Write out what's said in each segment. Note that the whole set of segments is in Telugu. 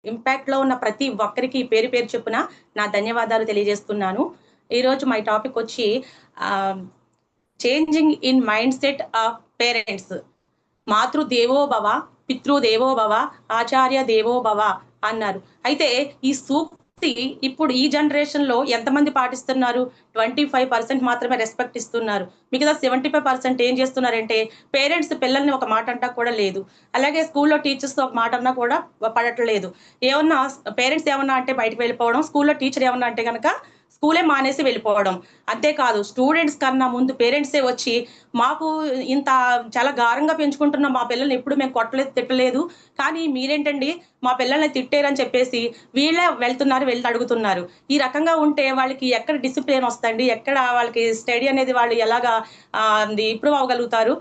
ఇంపాక్ట్‌లో ఉన్న ప్రతి ఒక్కరికి పేరు పేరు చొప్పున నా ధన్యవాదాలు తెలియజేస్తున్నాను. ఈరోజు మై టాపిక్ వచ్చి ah, changing in mindset of parents. మాతృదేవో భవ, పితృదేవో భవ, ఆచార్య దేవో భవ అన్నారు. అయితే ఈ సూక్తి ఇప్పుడు ఈ జనరేషన్‌లో ఎంతమంది పాటిస్తున్నారు? 25% మాత్రమే రెస్పెక్ట్ ఇస్తున్నారు. మిగతా 75% ఏం చేస్తున్నారంటే పేరెంట్స్ పిల్లల్ని ఒక మాట అంటా కూడా లేదు. అలాగే స్కూల్‌లో టీచర్స్‌తో ఒక మాట అన్నా కూడా పడట్లేదు. ఏమన్నా పేరెంట్స్ ఏమన్నా అంటే బయటికి వెళ్ళిపోవడం, స్కూల్‌లో టీచర్ ఏమన్నా అంటే గనక స్కూలే మానేసి వెళ్ళిపోవడం. అంతేకాదు స్టూడెంట్స్ కన్నా ముందు పేరెంట్సే వచ్చి మాకు ఇంత చాలా గారంగా పెంచుకుంటున్నాం. మా పిల్లల్ని ఎప్పుడు మేము కొట్టలేదు, తిట్టలేదు. కానీ మీరేంటండి మా పిల్లల్ని తిట్టారని చెప్పేసి వీళ్ళే వెళ్తున్నారు, వెళ్లి అడుగుతున్నారు. ఈ రకంగా ఉంటే వాళ్ళకి ఎక్కడ డిసిప్లిన్ వస్తదండి? ఎక్కడ వాళ్ళకి స్టడీ అనేది వాళ్ళు ఎలాగా ఇంప్రూవ్ అవ్వగలుగుతారు?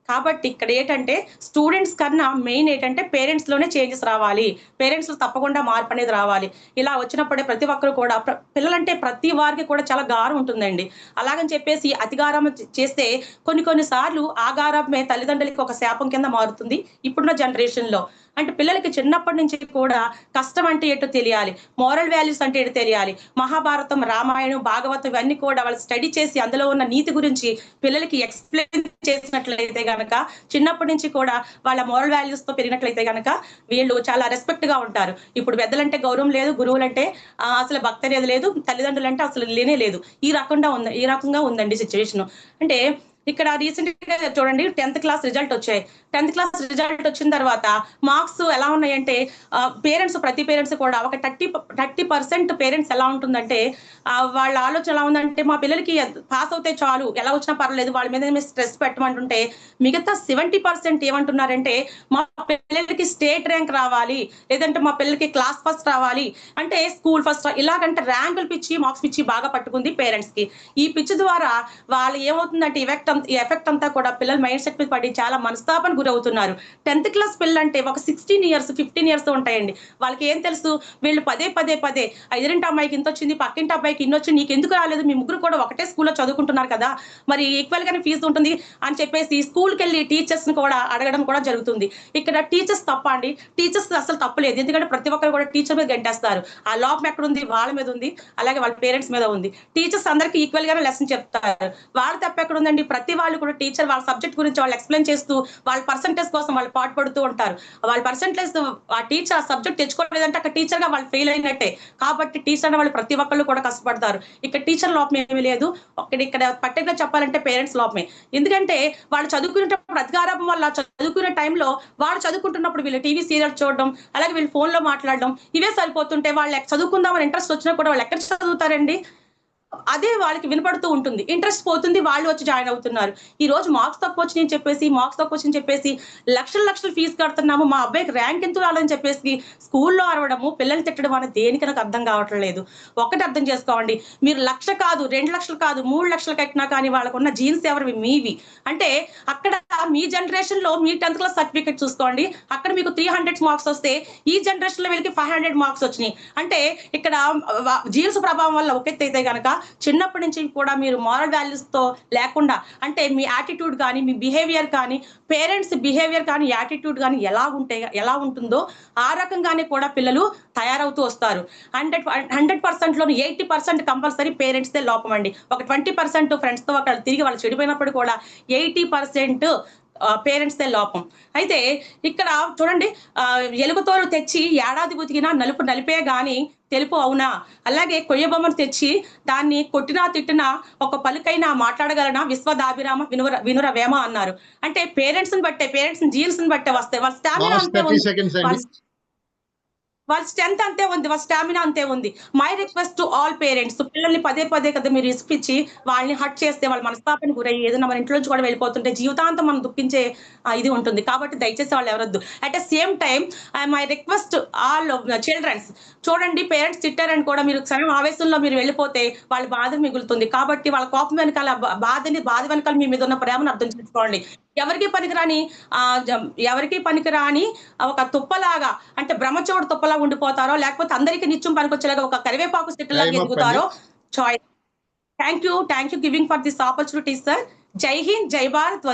కాబట్టి ఇక్కడ ఏంటంటే స్టూడెంట్స్ కన్నా మెయిన్ ఏంటంటే పేరెంట్స్‌లోనే చేంజెస్ రావాలి. పేరెంట్స్‌లో తప్పకుండా మార్పనేది రావాలి. ఇలా వచ్చినప్పుడే ప్రతి ఒక్కరు కూడా పిల్లలంటే ప్రతి వారికి కూడా చాలా గారం ఉంటుందండి. అలాగని చెప్పేసి అతి గారం చేస్తే కొన్ని కొన్ని సార్లు ఆ గారాబమే తల్లిదండ్రులకి ఒక శాపం కింద మారుతుంది ఇప్పుడున్న జనరేషన్‌లో. అంటే పిల్లలకి చిన్నప్పటి నుంచి కూడా కష్టం అంటే ఏంటో తెలియాలి. మోరల్ వాల్యూస్ అంటే ఏంటో తెలియాలి. మహాభారతం, రామాయణం, భాగవతం ఇవన్నీ కూడా వాళ్ళు స్టడీ చేసి అందులో ఉన్న నీతి గురించి పిల్లలకి ఎక్స్‌ప్లెయిన్ చేసినట్లయితే గనక చిన్నప్పటి నుంచి కూడా వాళ్ళ మోరల్ వాల్యూస్‌తో పెరిగినట్లయితే గనక వీళ్ళు చాలా రెస్పెక్ట్‌గా ఉంటారు. ఇప్పుడు పెద్దలంటే గౌరవం లేదు. గురువులంటే అసలు భక్తి అనేది లేదు. తల్లిదండ్రులంటే అసలు లేనే లేదు. ఈ రకంగా ఉందండి సిట్యుయేషను. అంటే ఇక్కడ రీసెంట్‌గా చూడండి 10థ్ క్లాస్ రిజల్ట్ వచ్చాయి. 10థ్ క్లాస్ రిజల్ట్ వచ్చిన తర్వాత మార్క్స్ ఎలా ఉన్నాయంటే ప్రతి పేరెంట్స్ కూడా ఒక 30% పేరెంట్స్ ఎలా ఉంటుందంటే వాళ్ళ ఆలోచన ఎలా ఉందంటే మా పిల్లలకి పాస్ అవుతే చాలు. ఎలా వచ్చినా పర్లేదు. వాళ్ళ మీద ఏమి స్ట్రెస్ పెట్టమంటుంటే మిగతా 70% ఏమంటున్నారంటే మా పిల్లలకి స్టేట్ ర్యాంక్ రావాలి. లేదంటే మా పిల్లలకి క్లాస్ ఫస్ట్ రావాలి. అంటే స్కూల్ ఫస్ట్ ఇలాగంటే ర్యాంకులు పిచ్చి, మార్క్స్ పిచ్చి బాగా పట్టుకుంది పేరెంట్స్‌కి. ఈ పిచ్చి ద్వారా వాళ్ళు ఏమవుతుందంటే ఈ ఎఫెక్ట్ అంతా కూడా పిల్లల మైండ్ సెట్ మీద పడి చాలా మనస్తాపానికి గురవుతున్నారు. 10థ్ క్లాస్ పిల్లలంటే ఒక 16 ఇయర్స్, 15 ఇయర్స్ ఉంటాయండి. వాళ్ళకి ఏం తెలుసు? వీళ్ళు పదే ఆ ఎదురింటి అమ్మాయికి ఇంతొచ్చింది, పక్కింటి అబ్బాయికి ఇన్నొచ్చింది. నీకెందుకు రాలేదు? మీ ముగ్గురు కూడా ఒకటే స్కూల్‌లో చదువుకుంటున్నారు కదా! మరి ఈక్వల్ గానే ఫీజు ఉంటుంది అని చెప్పేసి స్కూల్‌కెళ్ళి టీచర్స్‌ని కూడా అడగడం కూడా జరుగుతుంది. ఇక్కడ టీచర్స్ తప్పా అండి? టీచర్స్ అసలు తప్పులేదు. ఎందుకంటే ప్రతి ఒక్కరు కూడా టీచర్ మీద గెంటేస్తారు. ఆ లోపం ఎక్కడుంది? వాళ్ళ మీద ఉంది. అలాగే వాళ్ళ పేరెంట్స్ మీద ఉంది. టీచర్స్ అందరికి ఈక్వల్ గానే లెసన్ చెప్తారు. వాళ్ళ తప్పెక్కడుందండి? ప్రతి వాళ్ళు కూడా టీచర్ వాళ్ళ సబ్జెక్ట్ గురించి వాళ్ళు ఎక్స్‌ప్లెయిన్ చేస్తూ వాళ్ళ పర్సెంటేజ్ కోసం వాళ్ళు పాటుపడుతూ ఉంటారు. వాళ్ళ పర్సెంటేజ్ ఆ టీచర్ ఆ సబ్జెక్ట్ తెచ్చుకోలేదంటే అక్కడ టీచర్‌గా వాళ్ళు ఫెయిల్ అయినట్టే. కాబట్టి టీచర్ అనే వాళ్ళు ప్రతి ఒక్కళ్ళు కూడా కష్టపడతారు. ఇక్కడ టీచర్ లోపం ఏమీ లేదు. ఇక్కడ పర్టిక్యులర్ చెప్పాలంటే పేరెంట్స్ లోపమే. ఎందుకంటే వాళ్ళు చదువుకునేటప్పుడు అతిగారాబం వల్ల చదువుకునే టైంలో వాళ్ళు చదువుకుంటున్నప్పుడు వీళ్ళు టీవీ సీరియల్స్ చూడడం, అలాగే వీళ్ళు ఫోన్‌లో మాట్లాడడం ఇవే సరిపోతుంటే వాళ్ళు చదువుకుందామని ఇంట్రెస్ట్ వచ్చినా కూడా వాళ్ళు ఎక్కడ చదువుతారండి? అదే వాళ్ళకి వినపడుతూ ఉంటుంది. ఇంట్రెస్ట్ పోతుంది. వాళ్ళు వచ్చి జాయిన్ అవుతున్నారు. ఈరోజు మార్క్స్ తక్కువొచ్చినాయని చెప్పేసి లక్షలు ఫీజు కడుతున్నాము. మా అబ్బాయికి ర్యాంక్ ఎందుకు రాలేదని చెప్పేసి స్కూల్‌లో అరవడము, పిల్లల్ని తిట్టడం అనేది దేనికి నాకు అర్థం కావట్లేదు. ఒక్కటి అర్థం చేసుకోండి. మీరు 1,00,000 కాదు, 2,00,000 కాదు, 3,00,000 కట్టినా కానీ వాళ్ళకున్న జీన్స్ ఎవరివి? మీవి. అంటే అక్కడ మీ జనరేషన్‌లో మీ 10థ్ క్లాస్ సర్టిఫికేట్ చూసుకోండి. అక్కడ మీకు 300 మార్క్స్ వస్తే ఈ జనరేషన్‌లో వీళ్ళకి 500 మార్క్స్ వచ్చినాయి. అంటే ఇక్కడ జీన్స్ ప్రభావం వల్ల ఒక ఎత్తయితే గనక చిన్నప్పటి నుంచి కూడా మీరు మోరల్ వాల్యూస్‌తో లేకుండా అంటే మీ యాటిట్యూడ్ గాని, మీ బిహేవియర్ కానీ, పేరెంట్స్ బిహేవియర్ కానీ, యాటిట్యూడ్ గాని ఎలా ఉంటుందో ఆ రకంగానే కూడా పిల్లలు తయారవుతూ వస్తారు. 100%లోని 80% కంపల్సరీ పేరెంట్స్‌దే లోపమండి. ఒక 20% ఫ్రెండ్స్‌తో అక్కడ తిరిగి వాళ్ళు చెడిపోయినప్పుడు కూడా 80% పేరెంట్స్‌దే లోపం. అయితే ఇక్కడ చూడండి ఎలుగుతోలు తెచ్చి ఏడాది ఉతికినా నలుపు నలుపే గాని తెలుపు అవునా? అలాగే కొయ్య బొమ్మను తెచ్చి దాన్ని కొట్టినా, తిట్టినా ఒక పలుకైనా మాట్లాడగలనా విశ్వదాభిరామ వినురవేమ అన్నారు. అంటే పేరెంట్స్‌ని జీన్స్‌ని బట్టే వస్తాయి. వాళ్ళ స్టామినా లాస్ట్ అంతే 30 ఉంది. సెకండ్స్ అండి. వాళ్ళ వాళ్ళ స్ట్రెంత్ అంతే ఉంది. వాళ్ళ స్టామినా అంతే ఉంది. My request to all parents పిల్లల్ని పదే కదా మీరు ఇసికిచ్చి వాళ్ళని హర్ట్ చేస్తే వాళ్ళ మనస్తాపానికి గురయ్యి ఏదైనా మన ఇంట్లో నుంచి కూడా వెళ్ళిపోతుంటే జీవితాంతం మనం దుఃఖించే ఇది ఉంటుంది. కాబట్టి దయచేసి వాళ్ళు ఎవరొద్దు. At the same time my request all childrens చూడండి పేరెంట్స్ తిట్టారని కూడా మీరు క్షణం ఆవేశంలో మీరు వెళ్ళిపోతే వాళ్ళ బాధ మిగులుతుంది. కాబట్టి వాళ్ళ కోపం వెనకాల బాధ వెనకాల మీ మీద ఉన్న ప్రేమను అర్థం చేసుకోండి. ఎవరికీ పనికిరాని ఎవరికీ పనికిరాని ఒక తుప్పలాగా అంటే బ్రహ్మచోడు తుప్పలాగా ఉండిపోతారో, లేకపోతే అందరికి నిత్యం పనికొచ్చేలాగా ఒక కరివేపాకు చెట్టులాగా టైమ్ అప్ అండి. ఎదుగుతారో choice. Thank you giving for this opportunity sir. జై హింద్, జై భారత్.